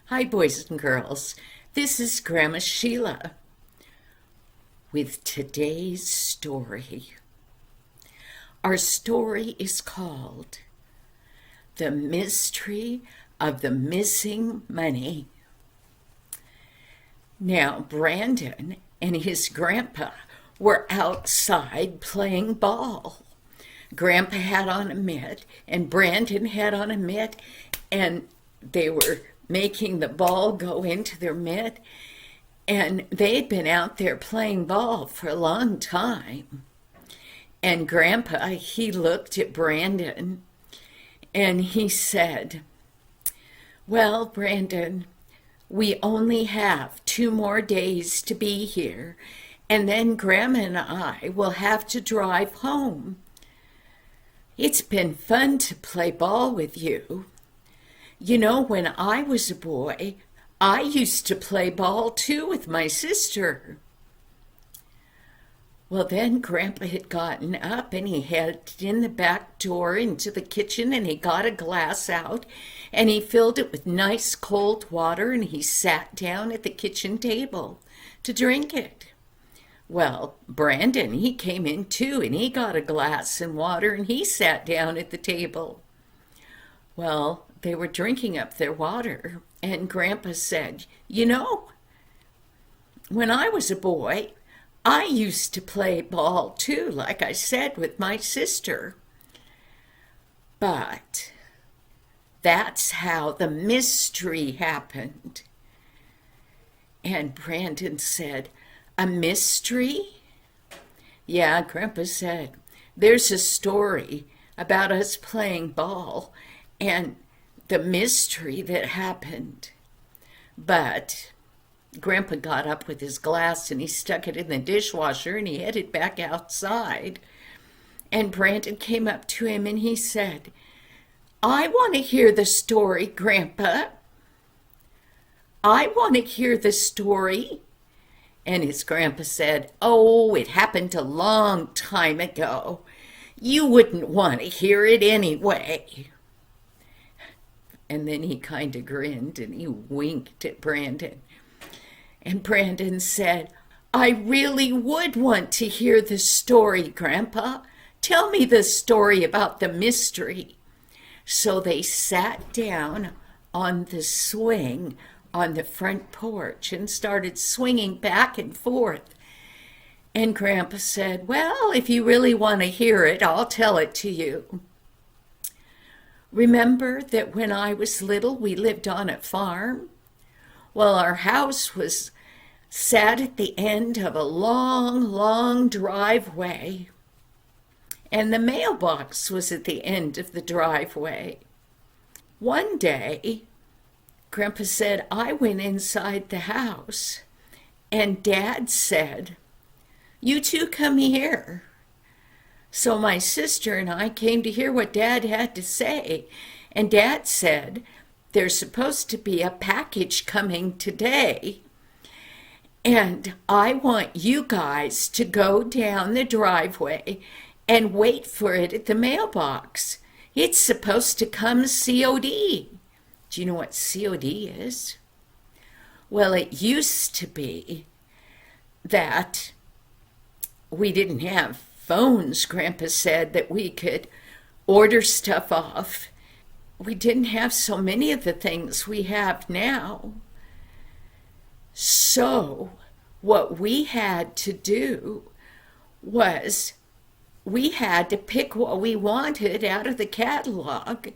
Hi, boys and girls. This is Grandma Sheila with today's story. Our story is called The Mystery of the Missing Money. Now, Brandon and his grandpa were outside playing ball. Grandpa had on a mitt, and Brandon had on a mitt, and they were making the ball go into their mitt, and they'd been out there playing ball for a long time. And Grandpa, he looked at Brandon, and he said, "Well, Brandon, we only have 2 more days to be here, and then Grandma and I will have to drive home. It's been fun to play ball with you. You know, when I was a boy, I used to play ball too with my sister." Well, then Grandpa had gotten up and he headed in the back door into the kitchen, and he got a glass out and he filled it with nice cold water, and he sat down at the kitchen table to drink it. Well, Brandon, he came in too, and he got a glass and water, and he sat down at the table. Well, they were drinking up their water, and Grandpa said, "You know, when I was a boy, I used to play ball too, like I said, with my sister. But that's how the mystery happened." And Brandon said, "A mystery?" "Yeah," Grandpa said, "there's a story about us playing ball and the mystery that happened." But Grandpa got up with his glass and he stuck it in the dishwasher and he headed back outside. And Brandon came up to him and he said, "I want to hear the story, Grandpa. I want to hear the story." And his grandpa said, "Oh, it happened a long time ago. You wouldn't want to hear it anyway." And then he kind of grinned and he winked at Brandon. And Brandon said, "I really would want to hear the story, Grandpa. Tell me the story about the mystery." So they sat down on the swing on the front porch and started swinging back and forth. And Grandpa said, "Well, if you really want to hear it, I'll tell it to you. Remember that when I was little, we lived on a farm? Well, our house was sat at the end of a long, long driveway, and the mailbox was at the end of the driveway. One day, Grandpa said, I went inside the house, and Dad said, 'You two come here.' So my sister and I came to hear what Dad had to say, and Dad said, 'There's supposed to be a package coming today, and I want you guys to go down the driveway and wait for it at the mailbox. It's supposed to come COD. Do you know what COD is? Well, it used to be that we didn't have phones, Grandpa said, that we could order stuff off. We didn't have so many of the things we have now. So what we had to do was we had to pick what we wanted out of the catalog.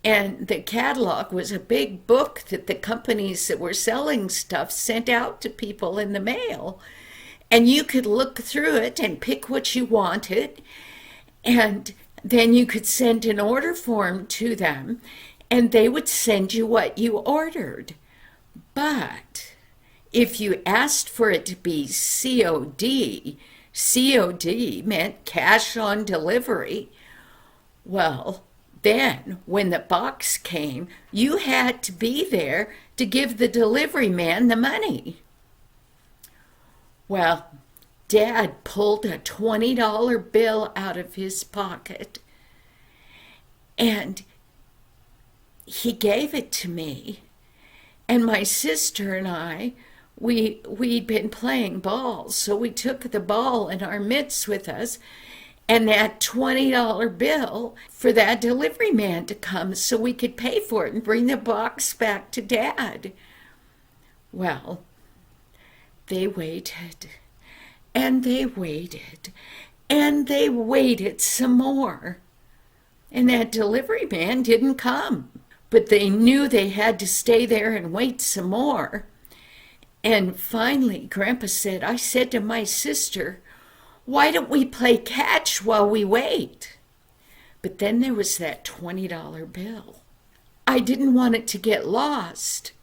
And the catalog was a big book that the companies that were selling stuff sent out to people in the mail. And you could look through it and pick what you wanted. And then you could send an order form to them, and they would send you what you ordered. But if you asked for it to be COD, COD meant cash on delivery. Well, then when the box came, you had to be there to give the delivery man the money. Well, Dad pulled a $20 bill out of his pocket, and he gave it to me. And my sister and I, we'd been playing ball, so we took the ball in our mitts with us, and that $20 bill for that delivery man to come so we could pay for it and bring the box back to Dad. Well, they waited, and they waited, and they waited some more. And that delivery man didn't come. But they knew they had to stay there and wait some more. And finally, Grandpa said, I said to my sister, why don't we play catch while we wait? But then there was that $20 bill. I didn't want it to get lost.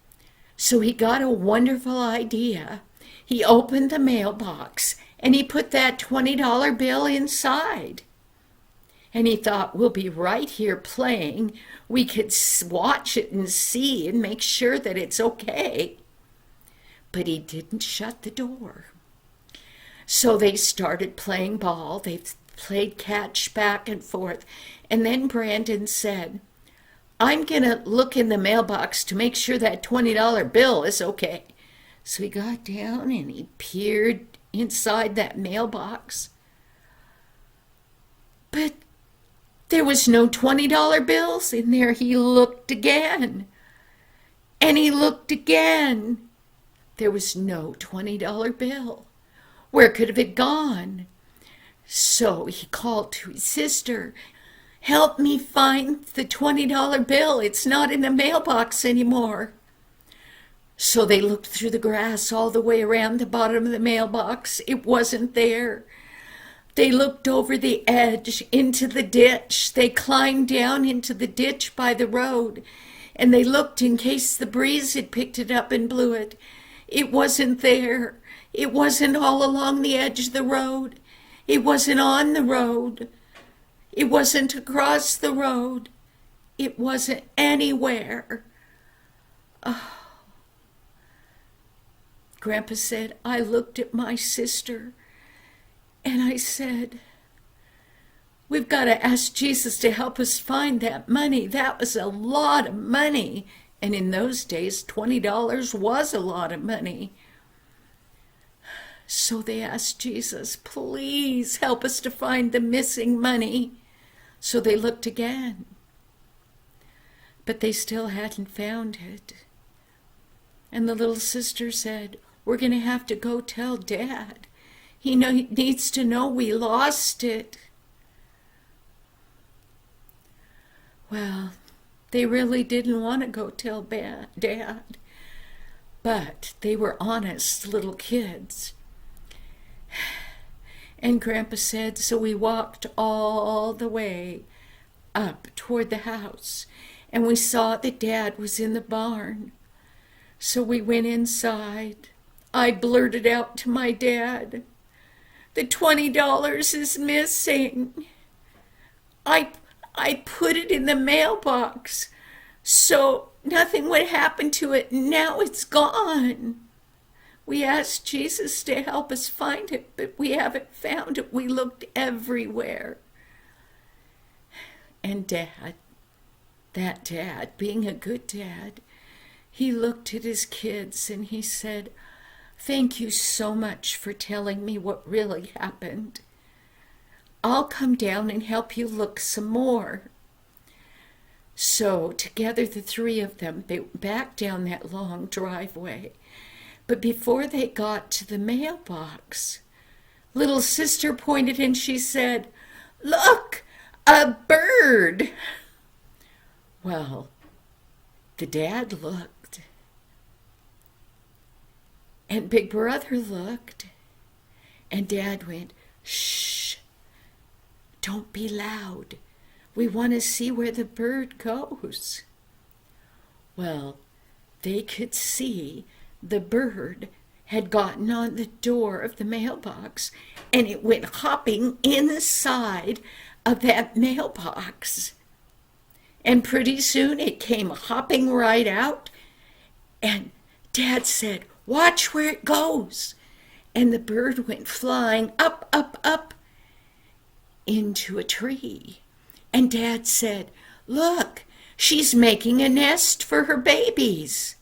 So he got a wonderful idea. He opened the mailbox and he put that $20 bill inside. And he thought, we'll be right here playing. We could watch it and see and make sure that it's okay. But he didn't shut the door. So they started playing ball. They played catch back and forth. And then Brandon said, I'm going to look in the mailbox to make sure that $20 bill is okay. So he got down and he peered inside that mailbox. But there was no $20 bills in there. He looked again. And he looked again. There was no $20 bill. Where could have it gone? So he called to his sister, help me find the $20 bill. It's not in the mailbox anymore. So they looked through the grass all the way around the bottom of the mailbox. It wasn't there. They looked over the edge into the ditch. They climbed down into the ditch by the road, and they looked in case the breeze had picked it up and blew it. It wasn't there. It wasn't all along the edge of the road. It wasn't on the road. It wasn't across the road. It wasn't anywhere. Oh. Grandpa said, I looked at my sister and I said, we've got to ask Jesus to help us find that money. That was a lot of money. And in those days, $20 was a lot of money. So they asked Jesus, please help us to find the missing money. So they looked again. But they still hadn't found it. And the little sister said, we're going to have to go tell Dad. He needs to know we lost it. Well, they really didn't want to go tell Dad. But they were honest little kids. And Grandpa said, so we walked all the way up toward the house. And we saw that Dad was in the barn. So we went inside. I blurted out to my dad, the $20 is missing. I put it in the mailbox so nothing would happen to it. Now it's gone. We asked Jesus to help us find it, but we haven't found it. We looked everywhere. And Dad, that dad, being a good dad, he looked at his kids and he said, thank you so much for telling me what really happened. I'll come down and help you look some more. So together the three of them, they went back down that long driveway. But before they got to the mailbox, little sister pointed and she said, look, a bird. Well, the dad looked, and Big Brother looked, and Dad went, shh, don't be loud. We want to see where the bird goes. Well, they could see the bird had gotten on the door of the mailbox, and it went hopping inside of that mailbox. And pretty soon it came hopping right out, and Dad said, watch where it goes. And the bird went flying up, up, up into a tree. And Dad said, look, she's making a nest for her babies.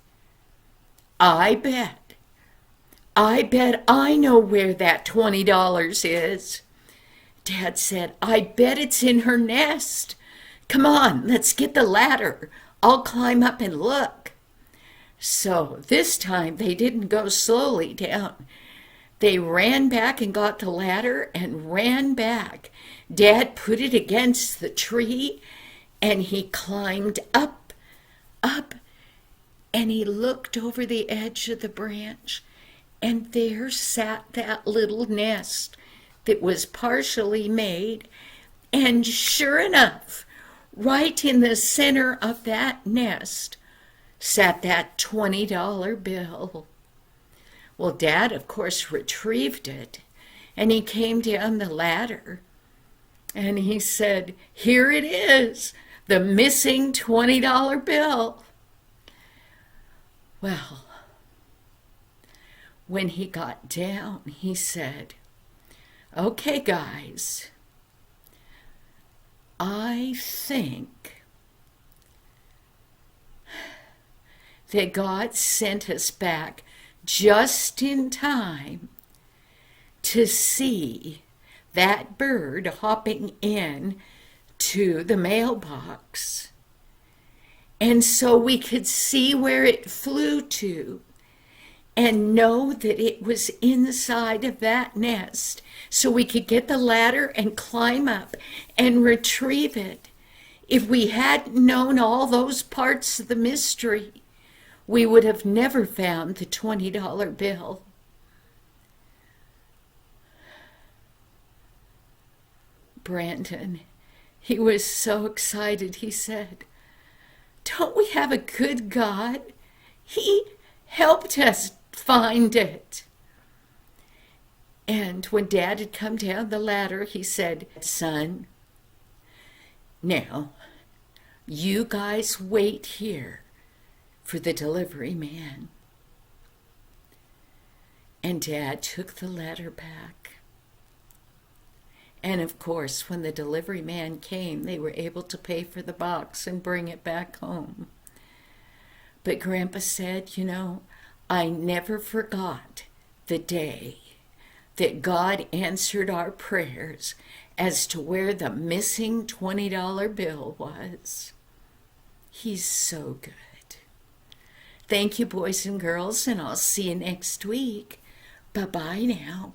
I bet. I bet I know where that $20 is. Dad said, I bet it's in her nest. Come on, let's get the ladder. I'll climb up and look. So this time they didn't go slowly down. They ran back and got the ladder and ran back. Dad put it against the tree and he climbed up, and he looked over the edge of the branch, and there sat that little nest that was partially made. And sure enough, right in the center of that nest sat that $20 bill. Well, Dad, of course, retrieved it, and he came down the ladder, and he said, here it is, the missing $20 bill. Well, when he got down, he said, okay, guys, I think that God sent us back just in time to see that bird hopping in to the mailbox. And so we could see where it flew to and know that it was inside of that nest, so we could get the ladder and climb up and retrieve it. If we hadn't known all those parts of the mystery, we would have never found the $20 bill. Brandon, he was so excited, he said, don't we have a good God? He helped us find it. And when Dad had come down the ladder, he said, son, now you guys wait here for the delivery man. And Dad took the letter back. And of course, when the delivery man came, they were able to pay for the box and bring it back home. But Grandpa said, you know, I never forgot the day that God answered our prayers as to where the missing $20 bill was. He's so good. Thank you, boys and girls, and I'll see you next week. Bye-bye now.